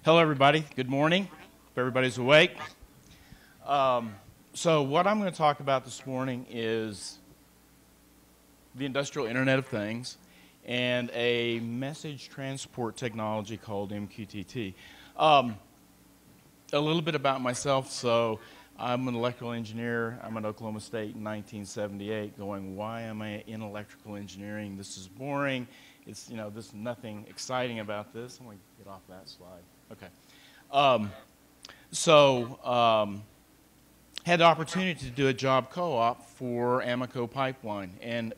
Hello, everybody. Good morning. Hope everybody's awake. So what I'm going to talk about this morning is the industrial Internet of Things and a message transport technology called MQTT. A little bit about myself. So I'm an electrical engineer. I'm at Oklahoma State in 1978 going, why am I in electrical engineering? This is boring. It's, there's nothing exciting about this. I'm going to get off that slide. Okay. Had the opportunity to do a job co-op for Amoco Pipeline, and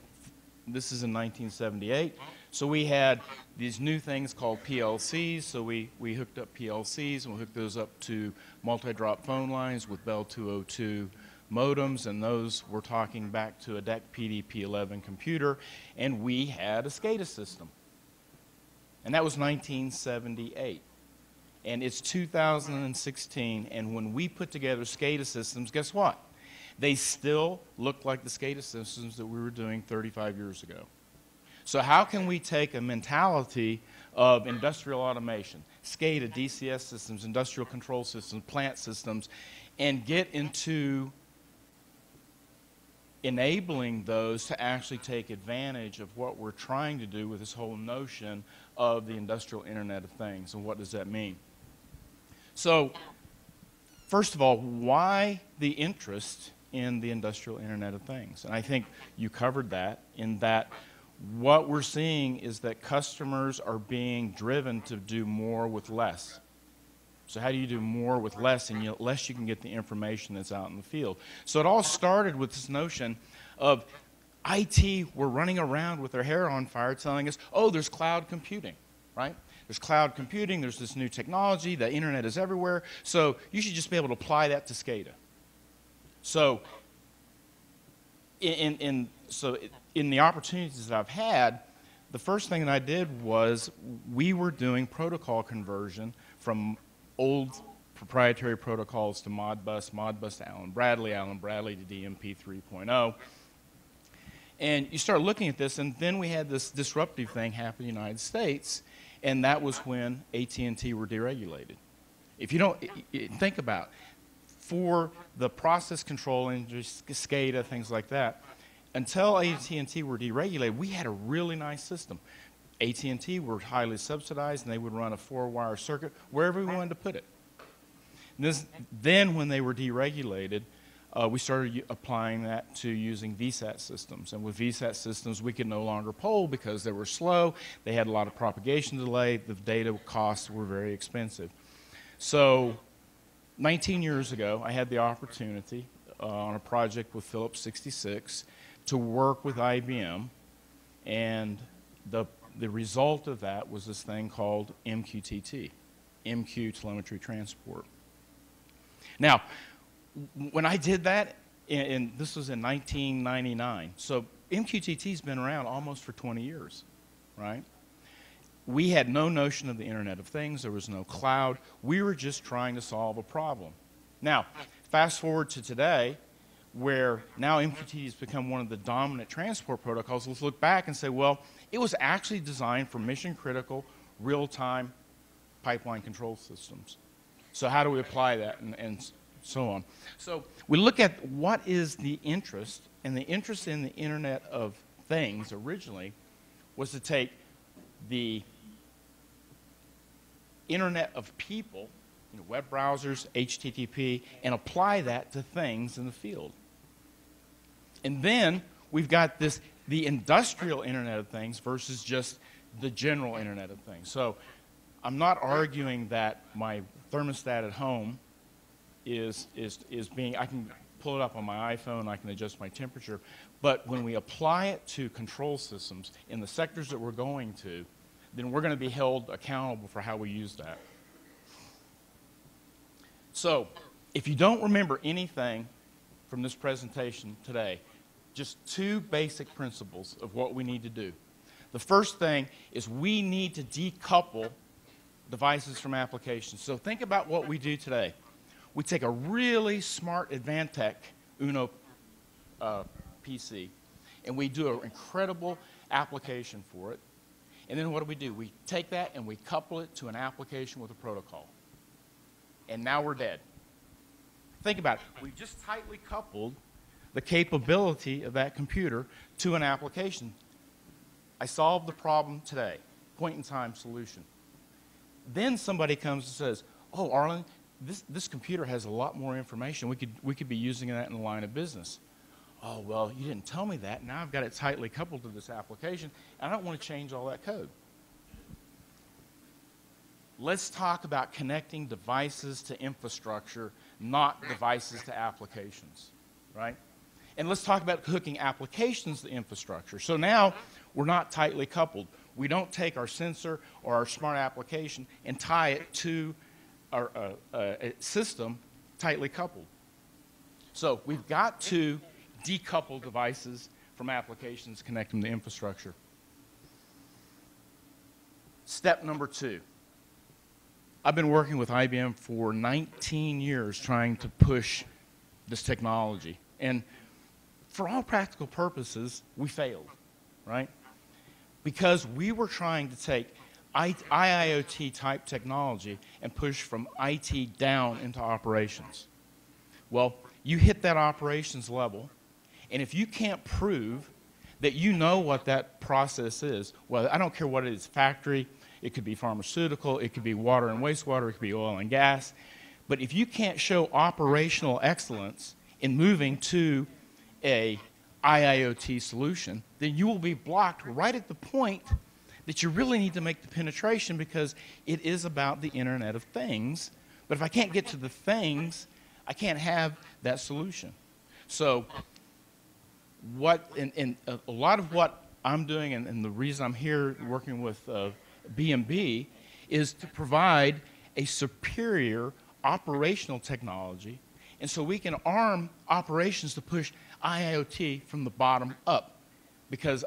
this is in 1978. So we had these new things called PLCs, so we hooked up PLCs, and we hooked those up to multi-drop phone lines with Bell 202 modems, and those were talking back to a DEC PDP-11 computer, and we had a SCADA system. And that was 1978. And it's 2016, and when we put together SCADA systems, guess what? They still look like the SCADA systems that we were doing 35 years ago. So how can we take a mentality of industrial automation, SCADA, DCS systems, industrial control systems, plant systems, and get into enabling those to actually take advantage of what we're trying to do with this whole notion of the industrial Internet of Things, and what does that mean? So, first of all, why the interest in the industrial Internet of Things? And I think you covered that, in that what we're seeing is that customers are being driven to do more with less. So how do you do more with less, and less you can get the information that's out in the field? So it all started with this notion of IT were running around with their hair on fire telling us, oh, there's cloud computing, right? There's cloud computing, there's this new technology, the internet is everywhere, so you should just be able to apply that to SCADA. So in the opportunities that I've had, the first thing that I did was we were doing protocol conversion from old proprietary protocols to Modbus, Modbus to Allen Bradley to DMP 3.0. And you start looking at this, and then we had this disruptive thing happen in the United States, and that was when AT&T were deregulated. If you don't think about it, for the process control industry, SCADA, things like that, until AT&T were deregulated, we had a really nice system. AT&T were highly subsidized, and they would run a 4-wire circuit wherever we wanted to put it. Then when they were deregulated, we started applying that to using VSAT systems. And with VSAT systems, we could no longer poll because they were slow, they had a lot of propagation delay, the data costs were very expensive. So 19 years ago, I had the opportunity on a project with Phillips 66 to work with IBM, and the result of that was this thing called MQTT, MQ Telemetry Transport. Now, when I did that, and this was in 1999, so MQTT's been around almost for 20 years, right? We had no notion of the Internet of Things. There was no cloud. We were just trying to solve a problem. Now, fast forward to today, where now MQTT has become one of the dominant transport protocols. Let's look back and say, well, it was actually designed for mission-critical, real-time pipeline control systems. So how do we apply that, and so on? So we look at what is the interest, and the interest in the Internet of Things originally was to take the Internet of People, web browsers, HTTP, and apply that to things in the field. And then we've got the industrial Internet of Things versus just the general Internet of Things. So I'm not arguing that my thermostat at home is being, I can pull it up on my iPhone, I can adjust my temperature, but when we apply it to control systems in the sectors that we're going to, then we're going to be held accountable for how we use that. So, if you don't remember anything from this presentation today, just 2 basic principles of what we need to do. The first thing is we need to decouple devices from applications. So think about what we do today. We take a really smart Advantech Uno PC, and we do an incredible application for it. And then what do? We take that and we couple it to an application with a protocol. and now we're dead. Think about it. We just tightly coupled the capability of that computer to an application. I solved the problem today, point-in-time solution. Then somebody comes and says, oh, Arlen, this computer has a lot more information. We could be using that in the line of business. Oh, well, you didn't tell me that. Now I've got it tightly coupled to this application. I don't want to change all that code. Let's talk about connecting devices to infrastructure, not devices to applications, right? And let's talk about hooking applications to infrastructure. So now we're not tightly coupled. We don't take our sensor or our smart application and tie it to our system tightly coupled. So we've got to decouple devices from applications, connect them to infrastructure. Step number 2. I've been working with IBM for 19 years trying to push this technology. And for all practical purposes, we failed, right? Because we were trying to take IIoT type technology and push from IT down into operations. Well, you hit that operations level, and if you can't prove that you know what that process is, well, I don't care what it is, factory, it could be pharmaceutical, it could be water and wastewater, it could be oil and gas, but if you can't show operational excellence in moving to a IIoT solution, then you will be blocked right at the point that you really need to make the penetration, because it is about the Internet of Things. But if I can't get to the things, I can't have that solution. So a lot of what I'm doing, and the reason I'm here working with B&B, is to provide a superior operational technology, and so we can arm operations to push IIoT from the bottom up, because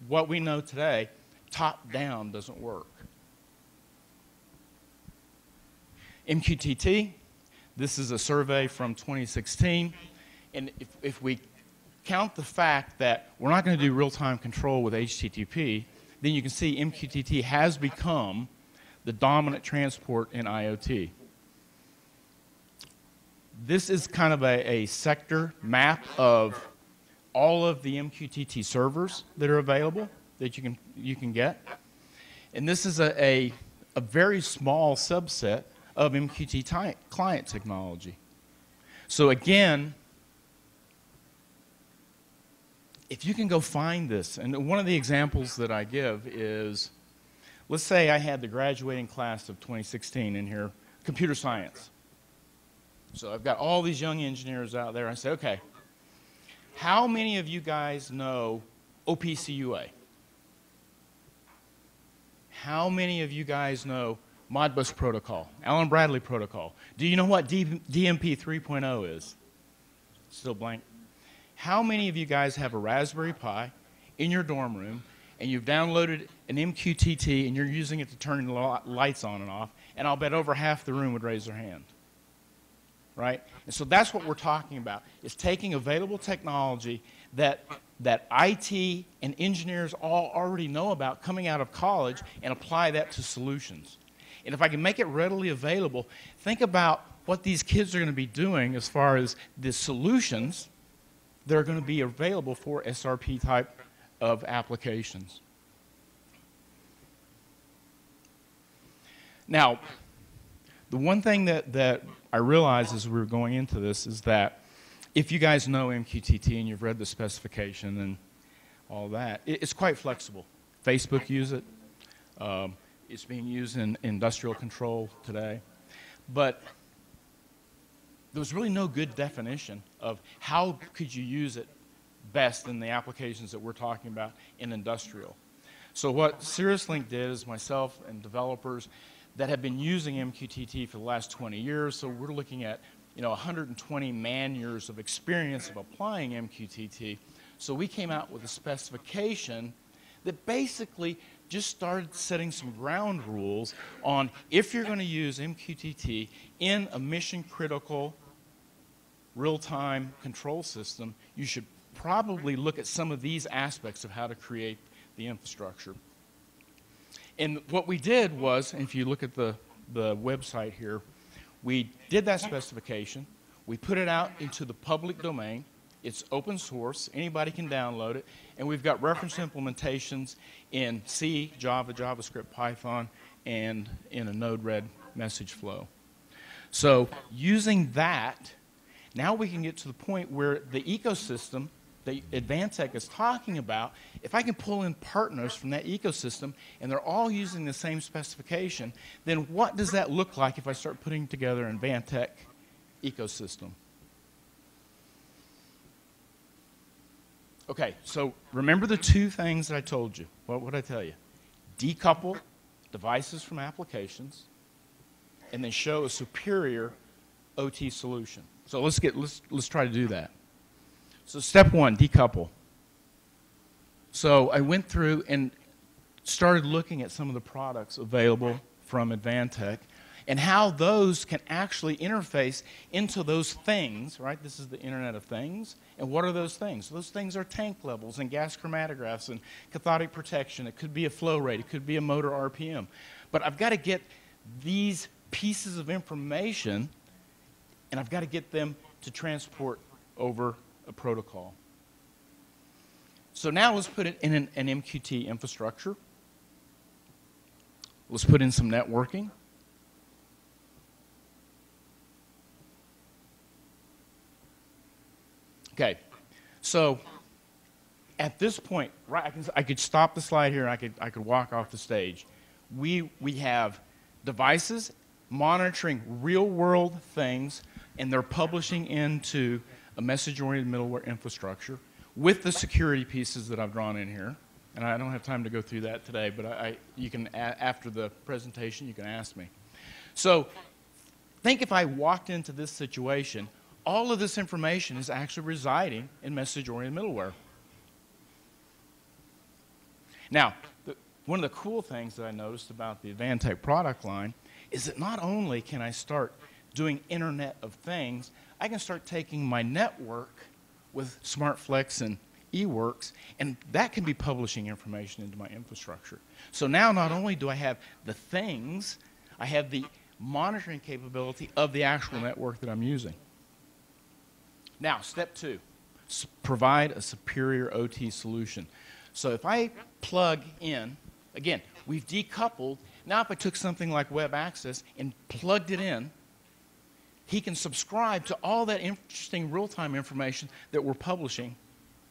what we know today, top down doesn't work. MQTT, this is a survey from 2016, and if we count the fact that we're not going to do real-time control with HTTP, then you can see MQTT has become the dominant transport in IoT. This is kind of a sector map of all of the MQTT servers that are available that you can get. And this is a very small subset of MQTT client technology. So again, if you can go find this, and one of the examples that I give is, let's say I had the graduating class of 2016 in here, computer science. So I've got all these young engineers out there. I say, okay, how many of you guys know OPC-UA? How many of you guys know Modbus Protocol, Allen Bradley Protocol? Do you know what DMP 3.0 is? Still blank. How many of you guys have a Raspberry Pi in your dorm room and you've downloaded an MQTT and you're using it to turn the lights on and off? And I'll bet over half the room would raise their hand. Right? And so that's what we're talking about, is taking available technology that IT and engineers all already know about coming out of college and apply that to solutions. And if I can make it readily available, think about what these kids are going to be doing as far as the solutions that are going to be available for SRP type of applications. Now, the one thing that I realized as we were going into this is that if you guys know MQTT and you've read the specification and all that, it's quite flexible. Facebook uses it. It's being used in industrial control today. But there was really no good definition of how could you use it best in the applications that we're talking about in industrial. So what Cirrus Link did is myself and developers that have been using MQTT for the last 20 years, so we're looking at 120 man-years of experience of applying MQTT. So we came out with a specification that basically just started setting some ground rules on if you're going to use MQTT in a mission-critical real-time control system, you should probably look at some of these aspects of how to create the infrastructure. And what we did was, if you look at the website here, We did that specification. We put it out into the public domain. It's open source. Anybody can download it. And we've got reference implementations in C, Java, JavaScript, Python, and in a Node-RED message flow. So using that, now we can get to the point where the ecosystem that Advantech is talking about, if I can pull in partners from that ecosystem and they're all using the same specification, then what does that look like if I start putting together an Advantech ecosystem? Okay, so remember the two things that I told you. What would I tell you? Decouple devices from applications and then show a superior OT solution. So let's try to do that. So step one, decouple. So I went through and started looking at some of the products available from Advantech and how those can actually interface into those things, right? This is the Internet of Things. And what are those things? Those things are tank levels and gas chromatographs and cathodic protection. It could be a flow rate. It could be a motor RPM. But I've got to get these pieces of information and I've got to get them to transport over a protocol. So now let's put it in an MQTT infrastructure. Let's put in some networking. Okay, so at this point, right, I could stop the slide here and I could walk off the stage. We have devices monitoring real-world things, and they're publishing into a message-oriented middleware infrastructure with the security pieces that I've drawn in here. And I don't have time to go through that today, but you can, after the presentation, you can ask me. So think if I walked into this situation, all of this information is actually residing in message-oriented middleware. Now, one of the cool things that I noticed about the Advantech product line is that not only can I start doing Internet of Things, I can start taking my network with SmartFlex and eWorks, and that can be publishing information into my infrastructure. So now not only do I have the things, I have the monitoring capability of the actual network that I'm using. Now, step two, provide a superior OT solution. So if I plug in, again, we've decoupled. Now if I took something like web access and plugged it in, he can subscribe to all that interesting real-time information that we're publishing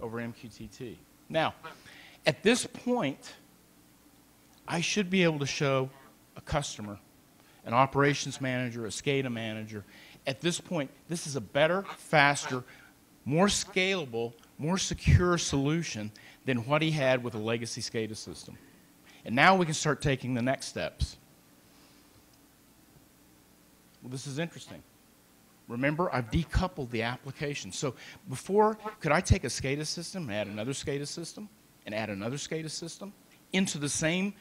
over MQTT. Now, at this point, I should be able to show a customer, an operations manager, a SCADA manager. At this point, this is a better, faster, more scalable, more secure solution than what he had with a legacy SCADA system. And now we can start taking the next steps. Well, this is interesting. Remember, I've decoupled the application. So before, could I take a SCADA system and add another SCADA system and add another SCADA system into the same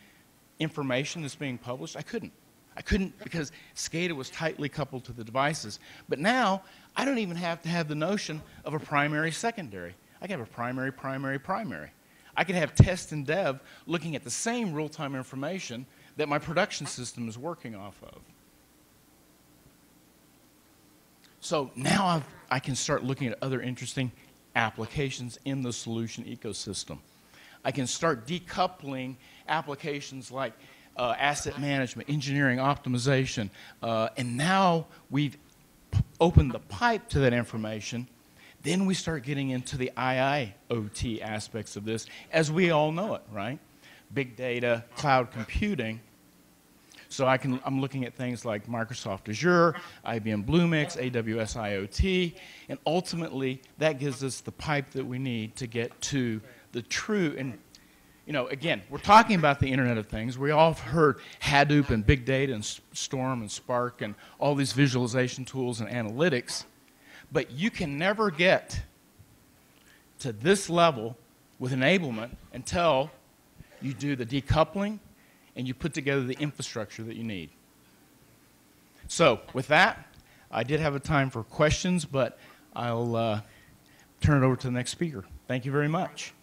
information that's being published? I couldn't. I couldn't because SCADA was tightly coupled to the devices. But now, I don't even have to have the notion of a primary, secondary. I can have a primary, primary, primary. I can have test and dev looking at the same real-time information that my production system is working off of. So now I can start looking at other interesting applications in the solution ecosystem. I can start decoupling applications like asset management, engineering, optimization, and now we've opened the pipe to that information. Then we start getting into the IIoT aspects of this, as we all know it, right? Big data, cloud computing. So I'm looking at things like Microsoft Azure, IBM Bluemix, AWS IoT, and ultimately that gives us the pipe that we need to get to the true, and you know, again, we're talking about the Internet of Things. We all have heard Hadoop and big data and Storm and Spark and all these visualization tools and analytics, but you can never get to this level with enablement until you do the decoupling and you put together the infrastructure that you need. So with that, I did have a time for questions, but I'll turn it over to the next speaker. Thank you very much.